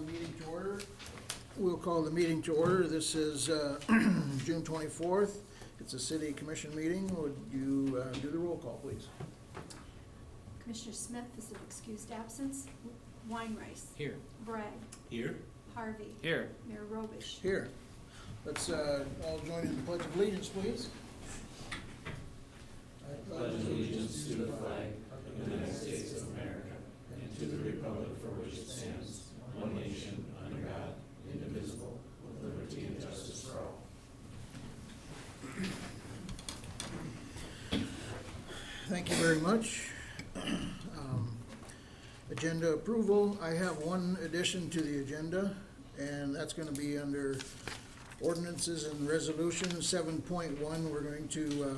the meeting to order. We'll call the meeting to order. This is June 24th. It's a city commission meeting. Would you do the roll call, please? Commissioner Smith is an excused absence. Weinrice. Here. Bragg. Here. Harvey. Here. Mayor Robish. Here. Let's all join in the Pledge of Allegiance, please. I pledge allegiance to the flag of the United States of America and to the republic for which it stands, one nation, under God, indivisible, with liberty and justice for all. Thank you very much. Agenda approval. I have one addition to the agenda, and that's going to be under ordinances and resolutions. 7.1, we're going to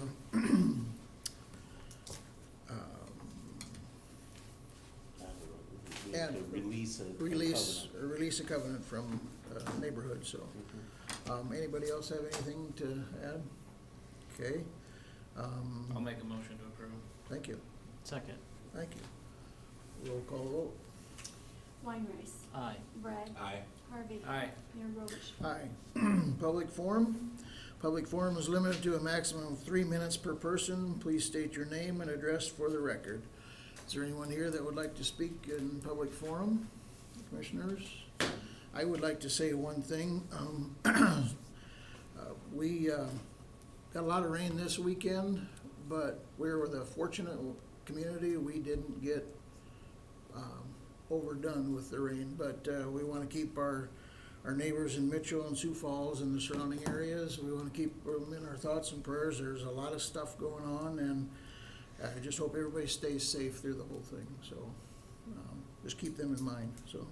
and release a covenant from neighborhood. So, anybody else have anything to add? Okay. I'll make a motion to approve. Thank you. Second. Thank you. Roll call vote. Weinrice. Aye. Bragg. Aye. Harvey. Aye. Mayor Robish. Aye. Public forum. Public forum is limited to a maximum of 3 minutes per person. Please state your name and address for the record. Is there anyone here that would like to speak in public forum? Commissioners? I would like to say one thing. We got a lot of rain this weekend, but we're the fortunate community. We didn't get overdone with the rain, but we want to keep our neighbors in Mitchell and Sioux Falls and the surrounding areas. We want to keep them in our thoughts and prayers. There's a lot of stuff going on, and I just hope everybody stays safe through the whole thing. So just keep them in mind. So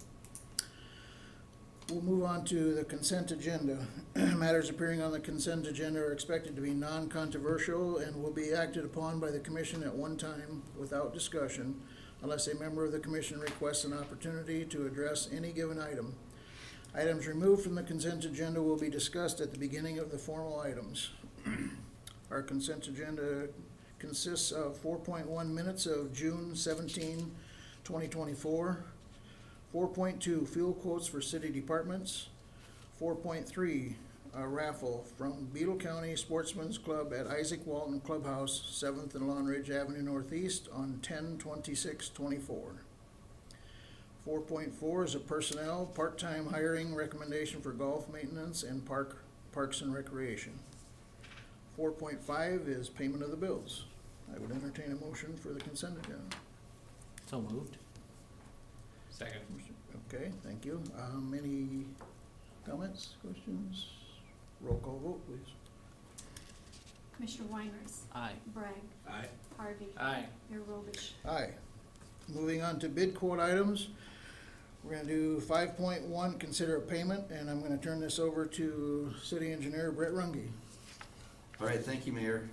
we'll move on to the consent agenda. Matters appearing on the consent agenda are expected to be non-controversial and will be acted upon by the commission at one time without discussion, unless a member of the commission requests an opportunity to address any given item. Items removed from the consent agenda will be discussed at the beginning of the formal items. Our consent agenda consists of 4.1 minutes of June 17, 2024, 4.2 fuel quotes for city departments, 4.3 a raffle from Beetle County Sportsman's Club at Isaac Walton Clubhouse, 7th and Lawn Ridge Avenue Northeast on 10/26/24. 4.4 is a personnel part-time hiring recommendation for golf maintenance and parks and recreation. 4.5 is payment of the bills. I would entertain a motion for the consent agenda. So moved. Second. Okay, thank you. Any comments, questions? Roll call vote, please. Commissioner Weinrice. Aye. Bragg. Aye. Harvey. Aye. Mayor Robish. Aye. Moving on to bid quote items. We're gonna do 5.1, consider a payment, and I'm gonna turn this over to City Engineer Brett Runge. All right, thank you, Mayor.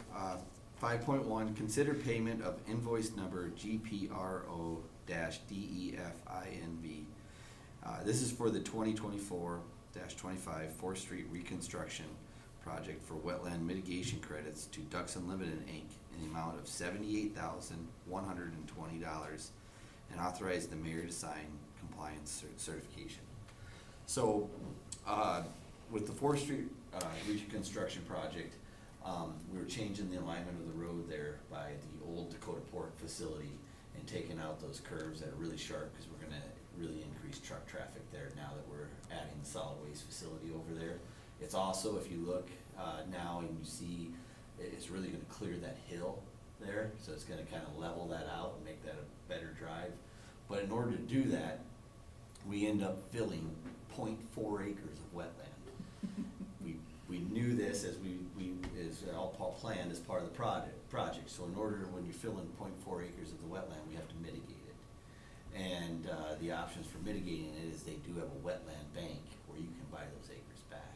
5.1, consider payment of invoice number GPRO-DEFINV. This is for the 2024-25 4th Street reconstruction project for wetland mitigation credits to Ducks Unlimited, Inc. in the amount of $78,120 and authorize the mayor to sign compliance certification. So, with the 4th Street reconstruction project, we were changing the alignment of the road there by the old Dakota Port facility and taking out those curves that are really sharp because we're gonna really increase truck traffic there now that we're adding the solid waste facility over there. It's also, if you look now and you see, it's really gonna clear that hill there, so it's gonna kind of level that out and make that a better drive. But in order to do that, we end up filling 0.4 acres of wetland. We knew this as as all planned as part of the project. So in order, when you fill in 0.4 acres of the wetland, we have to mitigate it. And the options for mitigating it is they do have a wetland bank where you can buy those acres back.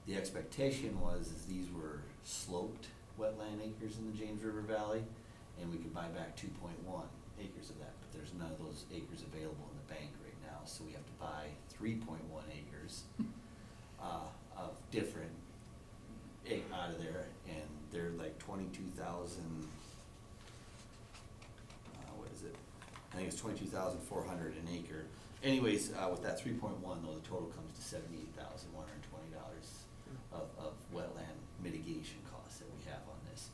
The expectation was these were sloped wetland acres in the James River Valley, and we could buy back 2.1 acres of that, but there's none of those acres available in the bank right now, so we have to buy 3.1 acres of different out of there, and they're like 22,000. What is it? I think it's 22,400 an acre. Anyways, with that 3.1 though, the total comes to $78,120 of wetland mitigation costs that we have on this.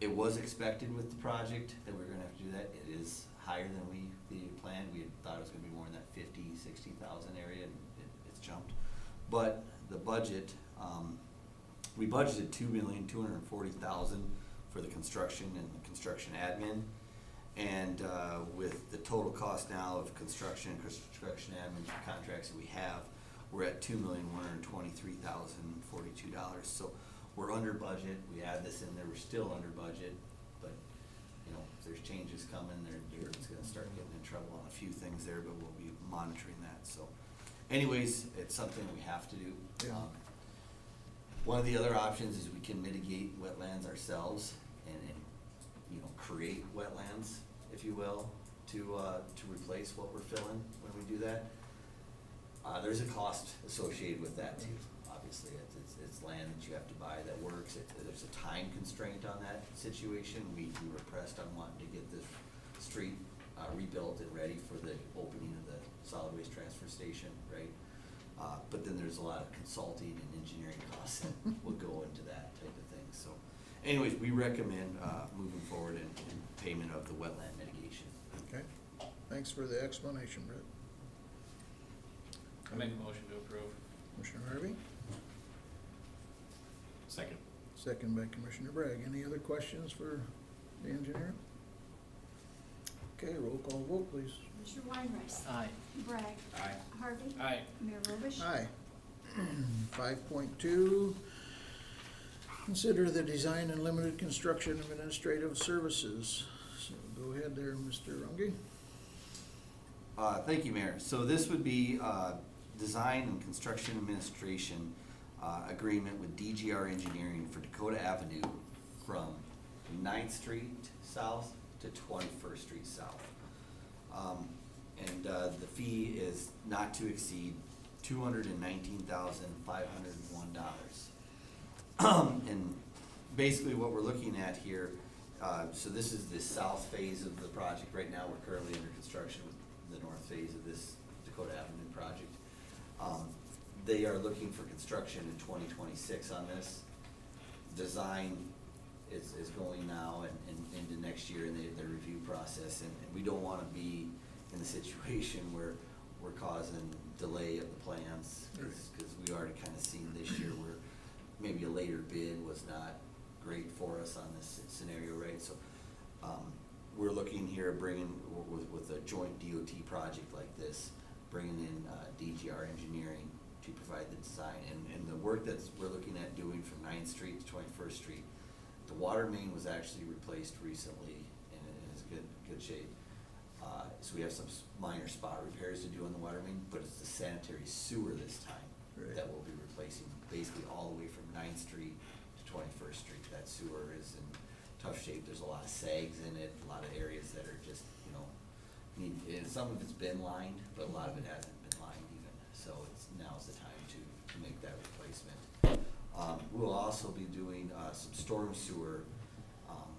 It was expected with the project that we were gonna have to do that. It is higher than we planned. We had thought it was gonna be more in that 50,000-60,000 area, and it's jumped. But the budget, we budgeted $2,240,000 for the construction and the construction admin. And with the total cost now of construction admin contracts that we have, we're at $2,123,042. So we're under budget. We add this in there, we're still under budget, but you know, if there's changes coming, it's gonna start getting in trouble on a few things there, but we'll be monitoring that. So anyways, it's something we have to do. Yeah. One of the other options is we can mitigate wetlands ourselves and you know, create wetlands, if you will, to replace what we're filling when we do that. There's a cost associated with that too. Obviously, it's land that you have to buy that works. There's a time constraint on that situation. We were pressed on wanting to get this street rebuilt and ready for the opening of the solid waste transfer station, right? But then there's a lot of consulting and engineering costs that will go into that type of thing. So anyways, we recommend moving forward in payment of the wetland mitigation. Okay, thanks for the explanation, Brett. I'll make a motion to approve. Commissioner Harvey, Second. second by Commissioner Bragg. Any other questions for the engineer? Okay, roll call vote, please. Commissioner Weinrice. Aye. Bragg. Aye. Harvey. Aye. Mayor Robish. Aye. 5.2, consider the design and limited construction administrative services. So go ahead there, Mr. Runge. Thank you, Mayor. So this would be design and construction administration agreement with DGR Engineering for Dakota Avenue from 9th Street South to 21st Street South. And the fee is not to exceed $219,501. And basically what we're looking at here, so this is the south phase of the project. Right now, we're currently under construction with the north phase of this Dakota Avenue project. They are looking for construction in 2026 on this. Design is going now and into next year in the review process, and we don't wanna be in the situation where we're causing delay of the plans, cause we already kinda seen this year where maybe a later bid was not great for us on this scenario, right? So, we're looking here bringing, with a joint DOT project like this, bringing in DGR Engineering to provide the design. And the work we're looking at doing from 9th Street to 21st Street, the water main was actually replaced recently and it is good shape. So we have some minor spot repairs to do on the water main, but it's the sanitary sewer this time that we'll be replacing basically all the way from 9th Street to 21st Street. That sewer is in tough shape. There's a lot of sags in it, a lot of areas that are just, you know, and some of it's been lined, but a lot of it hasn't been lined even. So now's the time to make that replacement. We'll also be doing some storm sewer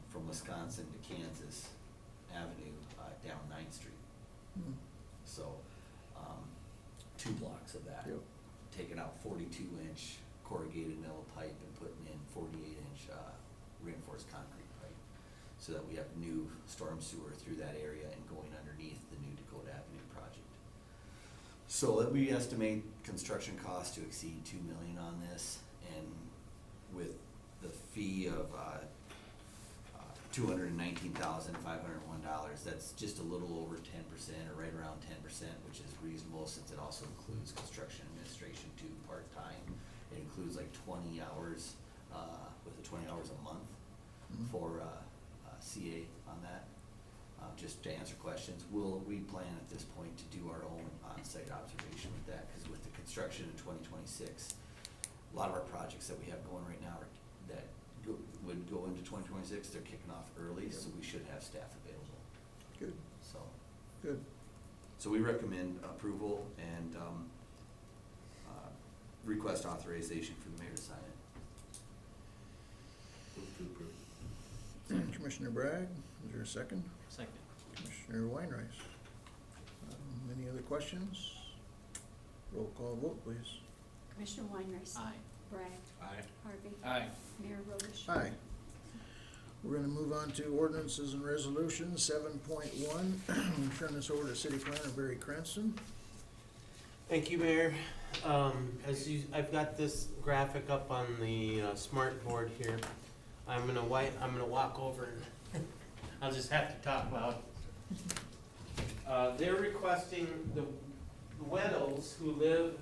from Wisconsin to Kansas Avenue down 9th Street. So 2 blocks of that. Yep. Taking out 42-inch corrugated metal pipe and putting in 48-inch reinforced concrete pipe, so that we have new storm sewer through that area and going underneath the new Dakota Avenue project. So that we estimate construction costs to exceed $2 million on this, and with the fee of $219,501, that's just a little over 10%, or right around 10%, which is reasonable since it also includes construction administration too, part-time. It includes like 20 hours, with the 20 hours a month for CA on that. Just to answer questions, we plan at this point to do our own on-site observation with that, because with the construction in 2026, a lot of our projects that we have going right now would go into 2026, they're kicking off early, so we should have staff available. Good, So, good. so we recommend approval and request authorization for the mayor to sign it. Move to approve. Commissioner Bragg, is there a second? Second. Commissioner Weinrice. Any other questions? Roll call vote, please. Commissioner Weinriss. Aye. Bragg. Aye. Harvey. Aye. Mayor Robish. Aye. We're gonna move on to ordinances and resolutions, 7.1. Turn this over to City Planner Barry Cranston. Thank you, Mayor. I've got this graphic up on the smart board here. I'm gonna walk over and I'll just have to talk loud. They're requesting the Weddles who live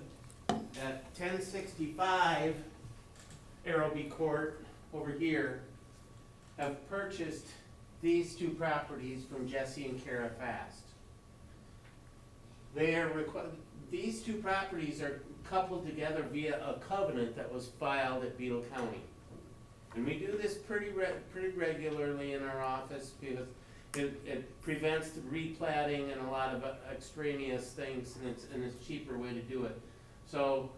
at 1065 Arrowby Court over here have purchased these two properties from Jesse and Kara Fast. These two properties are coupled together via a covenant that was filed at Beetle County. And we do this pretty regularly in our office because it prevents the replatting and a lot of extraneous things, and it's a cheaper way to do it. So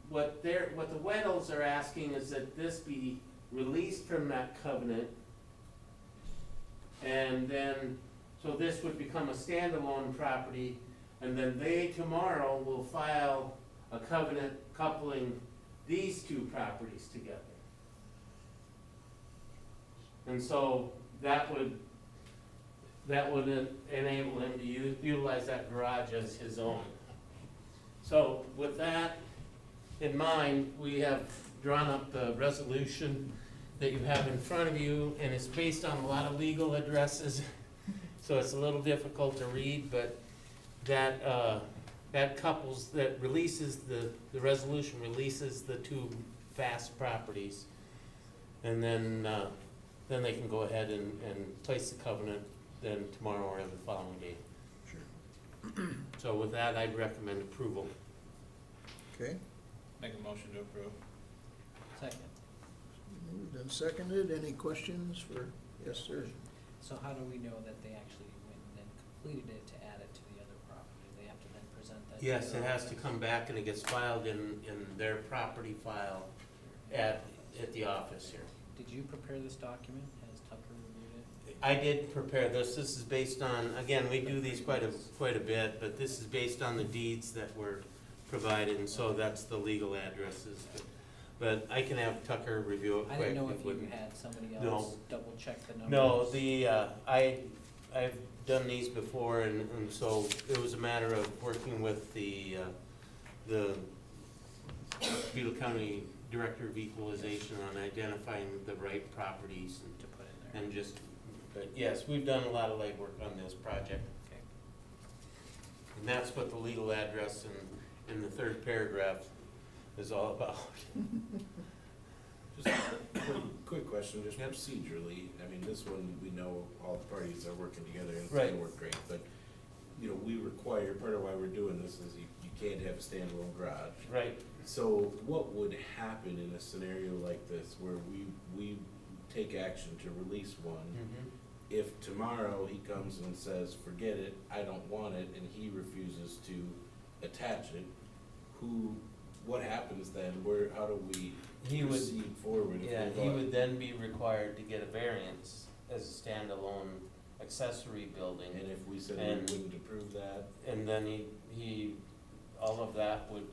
what the Weddles are asking is that this be released from that covenant, and then, so this would become a standalone property, and then they tomorrow will file a covenant coupling these two properties together. And so that would enable him to utilize that garage as his own. So with that in mind, we have drawn up the resolution that you have in front of you, and it's based on a lot of legal addresses, so it's a little difficult to read, but that releases the resolution releases the two Fast properties, and then they can go ahead and place the covenant then tomorrow or the following day. Sure. So with that, I'd recommend approval. Okay, Make a motion to approve. Second. moved and seconded. Any questions for, yes, sir? So how do we know that they actually went and then completed it to add it to the other property? They have to then present that? to Yes, the it has to office? come back and it gets filed in their property file at the office here. Did you prepare this document? Has Tucker reviewed it? I did prepare this. This is based on, again, we do these quite a bit, but this is based on the deeds that were provided, and so that's the legal addresses. But I can have Tucker review it I quick. didn't know It if you wouldn't- had somebody No. else double check the numbers. No, I've done these before, and so it was a matter of working with the Beetle County Director of Equalization on identifying the right properties To put in there. and just, but yes, we've done a lot of legwork on this project. Okay. And that's what the legal address in the third paragraph is all about. Just a quick question, just Yep. procedurally, I mean, this one, we know all the parties are working together and it's Right. gonna work great, but, you know, we require, part of why we're doing this is you can't have a standalone garage. Right. So what would happen in a scenario like this where we take action to release one? Mhm. If tomorrow he comes and says, forget it, I don't want it, and he refuses to attach it, what happens then? How do we He would, proceed forward? if yeah, we he want- would then be required to get a variance as a standalone accessory building. And if we said And- we wouldn't approve that? And then all of that would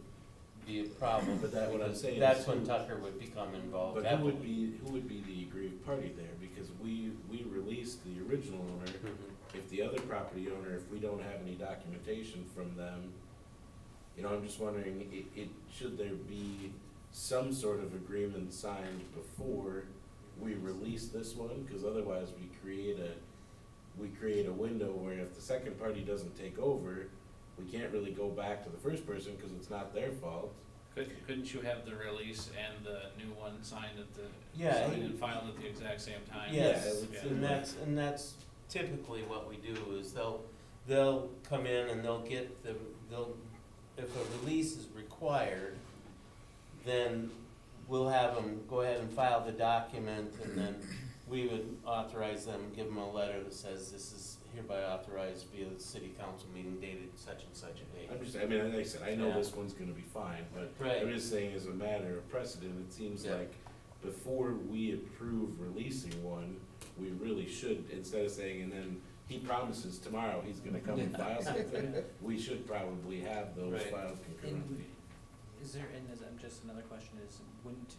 be a problem. But that, what I'm because saying is that's when who- Tucker would become involved But heavily. who would be the aggrieved party there? Because we released the original owner. Mhm. If the other property owner, if we don't have any documentation from them, you know, I'm just wondering, should there be some sort of agreement signed before we release this one? Cause otherwise we create a window where if the second party doesn't take over, we can't really go back to the first person cause it's not their fault. Couldn't you have the release and the new one signed Yeah, signed and filed at the exact same time? Yes, it would Yeah. seem and that's typically what we do, is they'll come in and if a release is required, then we'll have them go ahead and file the document, and then we would authorize them, give them a letter that says this is hereby authorized via the city council meeting dated such and such a date. I mean, like I said, I know Yeah. this one's gonna be fine, but Right. I'm just saying as a matter of precedent, it seems Yeah. like before we approve releasing one, we really should, instead of saying, and then he promises tomorrow he's gonna come and file something, we should probably have those Right. filed concurrently. Is there, and is, just another question is,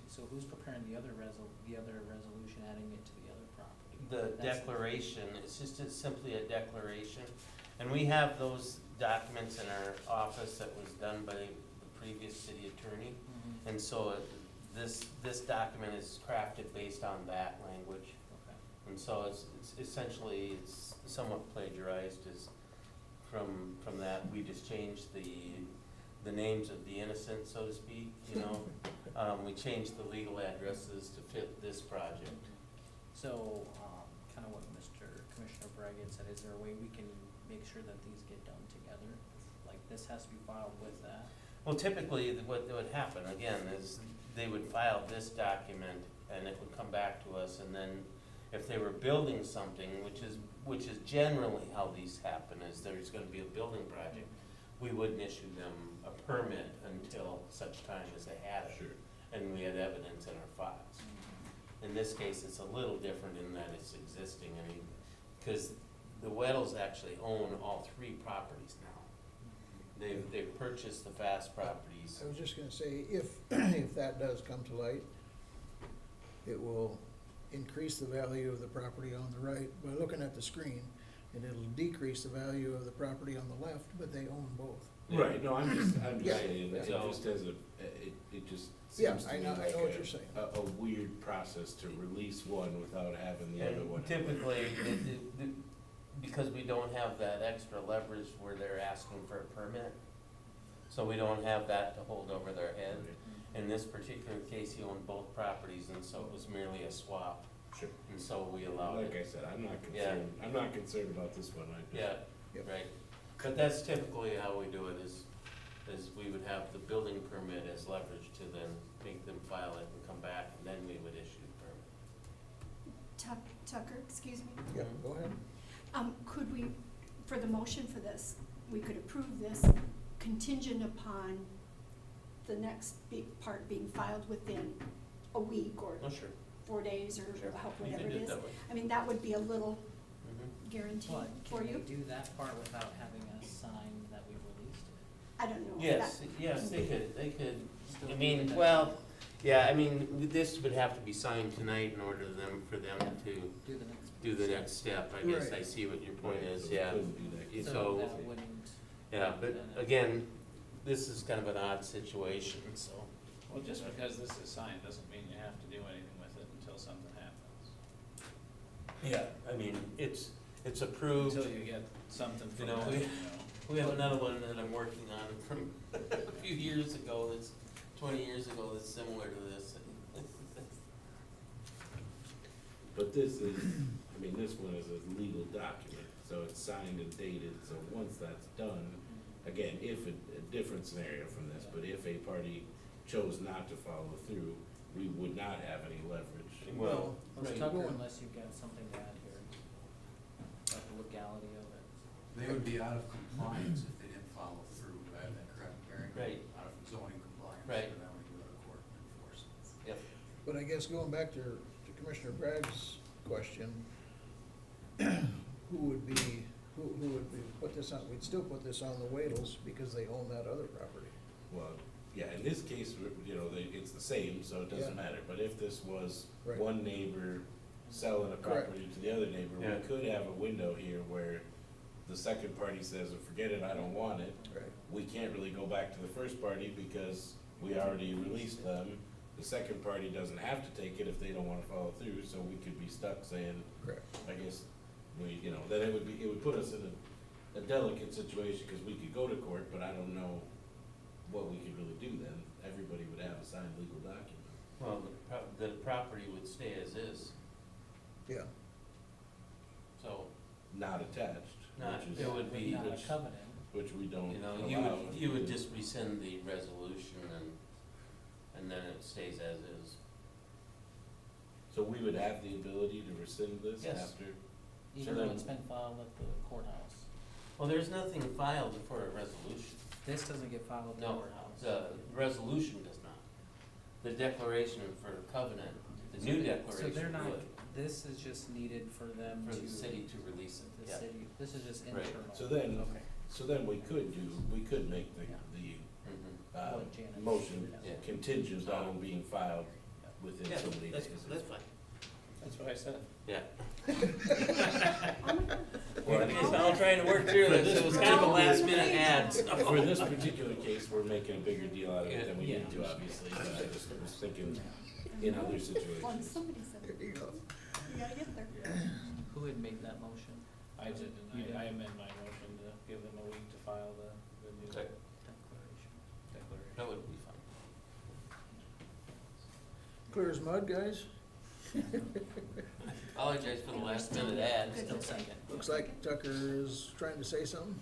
so who's preparing the other resolution, adding it to the other property? The That's- declaration, it's simply a declaration, and we have those documents in our office that was done by the previous city attorney. Mhm. And so this document is crafted based on that language. Okay. And so it's essentially, it's somewhat plagiarized is from that. We just changed the names of the innocent, so to speak, you know? We changed the legal addresses to fit this project. So, kind of what Commissioner Bragg had said, is there a way we can make sure that these get done together? Like, this has to be filed with that? Well, typically, what would happen, again, is they would file this document, and it would come back to us, and then if they were building something, which is generally how these happen, is there's gonna be a building project, we wouldn't issue them a permit until such time as they had it. Sure. And we had evidence in our files. In this case, it's a little different in that it's existing, I mean, because the Weddles actually own all three properties now. They've purchased the Fast properties. I was just gonna say, if that does come to light, it will increase the value of the property on the right by looking at the screen, and it'll decrease the value of the property on the left, but they own both. Right, no, I'm just Yeah. saying, it Yeah. just as it just Yeah, seems to I me know, like I know what you're saying. a weird process to release one without having the other one. And typically, because we don't have that extra leverage where they're asking for a permit, so we don't have that to hold over their head. In this particular case, he owned both properties, and so it was merely a swap, Sure. and so we allowed Like it. I said, Yeah. I'm not concerned about this one, I just. Yeah, Yep. right. But that's typically how we do it, is we would have the building permit as leverage to then make them file it and come back, and then we would issue the permit. Tucker, excuse me. Yeah, go ahead. Could we, for the motion for this, we could approve this contingent upon the next big part being filed within a week or Oh, sure. 4 days or Sure. You whatever can it do it is? that way. I mean, that would be a little Mhm. guarantee But for can you. we do that part without having us sign that we released it? I don't know. if Yes, that yes, can they be- could, Still I do mean, that. well, yeah, I mean, this would have to be signed tonight in order for them to Do the next. do the next step, I guess, I Right. see what your point Right, is, so we yeah. couldn't do that. So- So that wouldn't. Yeah, but again, this is kind of an odd situation, so. Well, just because this is signed doesn't mean you have to do anything with it until something happens. Yeah, I mean, it's approved. Until you get something from You know, them, we- you know. We have another one that I'm working on from a few years ago, that's 20 years ago, that's similar to this. But this is, I mean, this one is a legal document, so it's signed and dated, so once that's done, again, if a different scenario from this, but if a party chose not to follow through, we would not have any leverage. Well, Let's right. Tucker, unless you've got something to add here, about the legality of it. They would be out of compliance if they didn't follow through, I have that correct, Gary? Right. Out of zoning compliance, Right. and then we go to court and enforce it. Yep. But I guess going back to Commissioner Bragg's question, who would put this on, we'd still put this on the Wadles because they own that other property. Well, yeah, in this case, you know, it's the same, so it doesn't Yeah. matter, but if this was Right. one neighbor selling a Correct. property to the other neighbor, Yeah. we could have a window here where the second party says, "Oh, forget it, I don't want it." Right. We can't really go back to the first party because we already released them. The second party doesn't have to take it if they don't wanna follow through, so we could be stuck saying, Correct. I guess, you know, then it would put us in a delicate situation, cause we could go to court, but I don't know what we could really do then. Everybody would have a signed legal document. Well, the property would stay as is, Yeah. so, Not attached, not, which it would be, Not a which, covenant. which we don't you know, allow. you would just rescind the resolution and then it stays as is. So we would have the ability to rescind this Yes. after? Even then- though it's been filed at the courthouse. Well, there's nothing filed for a resolution. This doesn't get filed at the No, courthouse. the resolution does not. The declaration for covenant, the new So declaration they're not, would. This is just needed for them For to. the city to release it, The yeah. city, this is just Right. internal. So then, Okay. so then we could make Yeah. the What Janet motion said. Yeah. contingent on them being filed within Yeah, so many days. that's fine. That's what I said. Yeah. Well, I guess I'm trying to work through this, it was kind of a last minute ad, so. For this particular case, we're making a bigger deal out of it than we Yeah. need to, obviously, but I just was thinking in other Well, situations. somebody said, There you go. you gotta get there. Who had made that motion? I did, You and did? I amend my motion to give them a week to file the new Okay. Declaration. declaration. That would be fine. Clear as mud, guys? Apologize for the last minute ad. Still second. Looks like Tucker is trying to say something.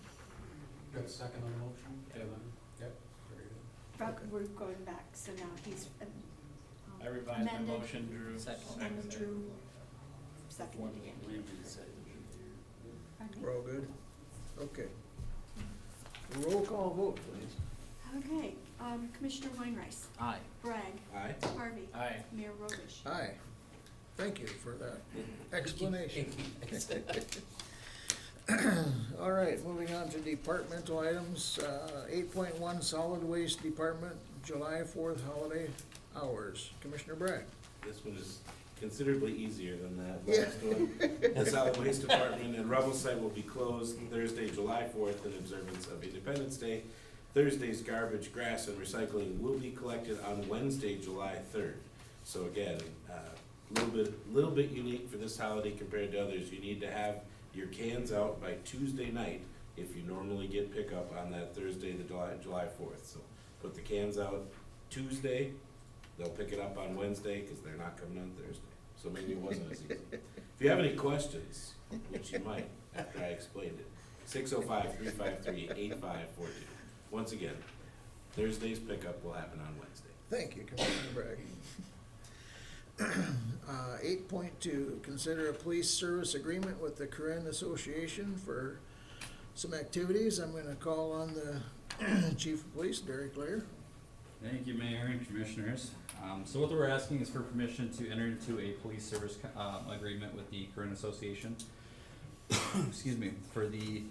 Got a second on the motion? Yeah. Yep, very good. But we're going back, so now he's I revised my amended. motion, Drew. Second. Amended Drew, seconded again. Pardon me? We're all good? Okay. Roll call vote, please. Okay, Commissioner Weinrice, Aye. Bragg, Aye? Harvey, Aye. Mayor Robish. Aye. Thank you for that explanation. All right, moving on to departmental items. 8.1 Solid Waste Department, July 4th holiday hours. Commissioner Bragg. This one is considerably easier than that Yeah. last one. The solid waste department and rubble site will be closed Thursday, July 4th in observance of Independence Day. Thursday's garbage, grass, and recycling will be collected on Wednesday, July 3rd. So again, little bit unique for this holiday compared to others. You need to have your cans out by Tuesday night if you normally get pickup on that Thursday, the July 4th. So put the cans out Tuesday, they'll pick it up on Wednesday because they're not coming on Thursday. So maybe it wasn't as easy. If you have any questions, which you might after I explained it, 605-353-8542. Once again, Thursday's pickup will happen on Wednesday. Thank you, Commissioner Bragg. 8.2, consider a police service agreement with the Huron Association for some activities. I'm gonna call on the Chief of Police, Derek Lair. Thank you, Mayor and Commissioners. So what we're asking is for permission to enter into a police service agreement with the Huron Association. Excuse me, for the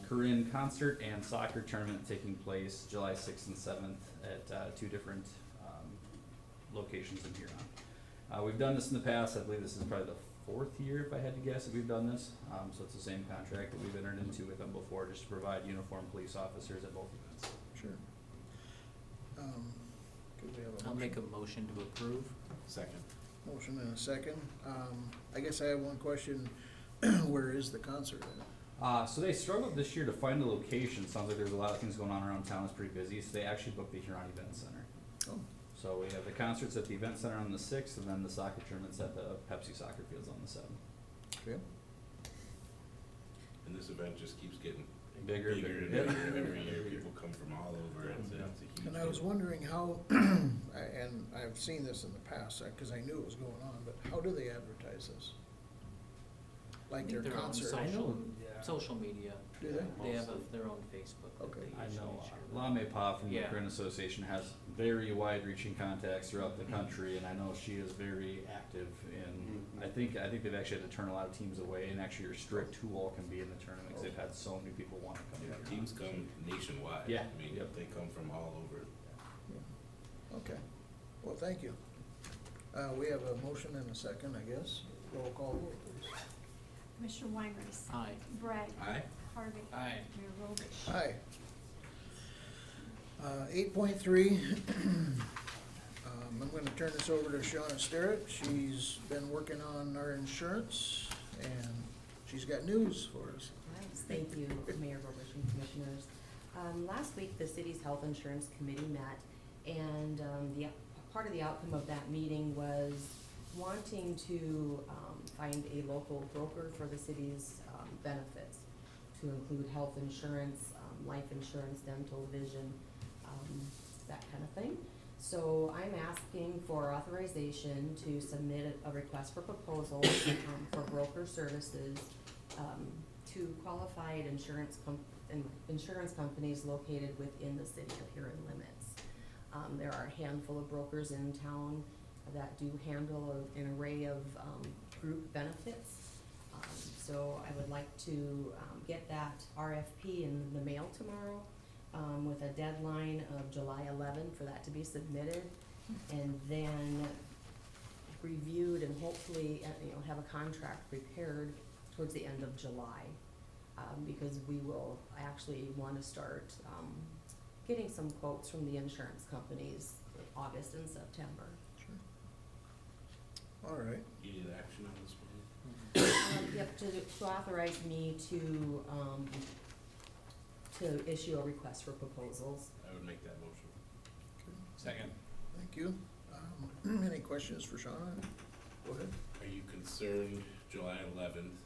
Huron concert and soccer tournament taking place July 6th and 7th at two different locations in Huron. We've done this in the past. I believe this is probably the 4th year, if I had to guess, that we've done this. So it's the same contract that we've entered into with them before, just to provide uniformed police officers at both events. Sure. Could we have a I'll motion? make a motion to approve. Second. Motion and a second. I guess I have one question. Where is the concert at? So they struggled this year to find a location. Sounds like there's a lot of things going on around town. It's pretty busy. So they actually booked the Huron Event Center. Oh, So we have the concerts at the Event Center on the 6th, and then the soccer tournaments at the Pepsi Soccer Fields on the 7th. okay. And this event just keeps getting Bigger and and bigger. bigger every year. People come from all over. It's a huge And I was deal. wondering how, and I've seen this in the past, because I knew it was going on, but how do they advertise this? Like their Their own concert? social media. Do they? They have their own Facebook that Okay. they I usually know share. Lame Pa from the Yeah. Huron Association has very wide-reaching contacts throughout the country, and I know she is very active in, I think they've actually had to turn a lot of teams away and actually restrict who all can be in the tournament, because they've had so many people want to come to Yeah, Huron. teams come nationwide. Yeah, I mean, yep. they come from all over. Okay. Well, thank you. We have a motion and a second, I guess. Roll call vote, please. Commissioner Weinrice, Aye. Bragg, Aye? Harvey, Aye. Mayor Robish. Aye. 8.3, I'm gonna turn this over to Shauna Sterrett. She's been working on our insurance, and she's got news for us. Nice, thank you, Mayor Robish and Commissioners. Last week, the city's health insurance committee met, and part of the outcome of that meeting was wanting to find a local broker for the city's benefits, to include health insurance, life insurance, dental, vision, that kind of thing. So I'm asking for authorization to submit a request for proposal for broker services to qualified insurance companies located within the city of Huron limits. There are a handful of brokers in town that do handle an array of group benefits. So I would like to, get that RFP in the mail tomorrow, with a deadline of July 11 for that to be submitted. And then reviewed and hopefully, have a contract prepared towards the end of July. Because we will actually wanna start, getting some quotes from the insurance companies in August and September. All right. You need action on this one? Yep, to authorize me to issue a request for proposals. I would make that motion. Second. Thank you. Any questions for Sean? Go ahead. Are you concerned, July 11th,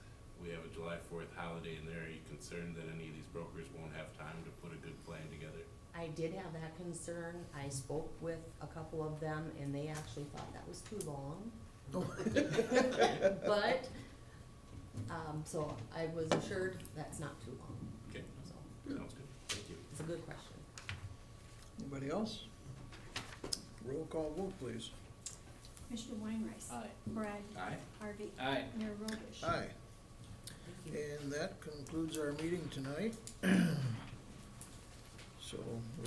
we have a July 4th holiday in there, are you concerned that any of these brokers won't have time to put a good plan together? I did have that concern. I spoke with a couple of them and they actually thought that was too long. Oh. But, so I was assured that's not too long, Okay, so sounds good, thank you. it's a good question. Anybody else? Roll call vote, please. Commissioner Weinrice. Aye. Brad. Aye. Harvey. Aye. Mayor Robish. Aye. Thank you. And that concludes our meeting tonight. So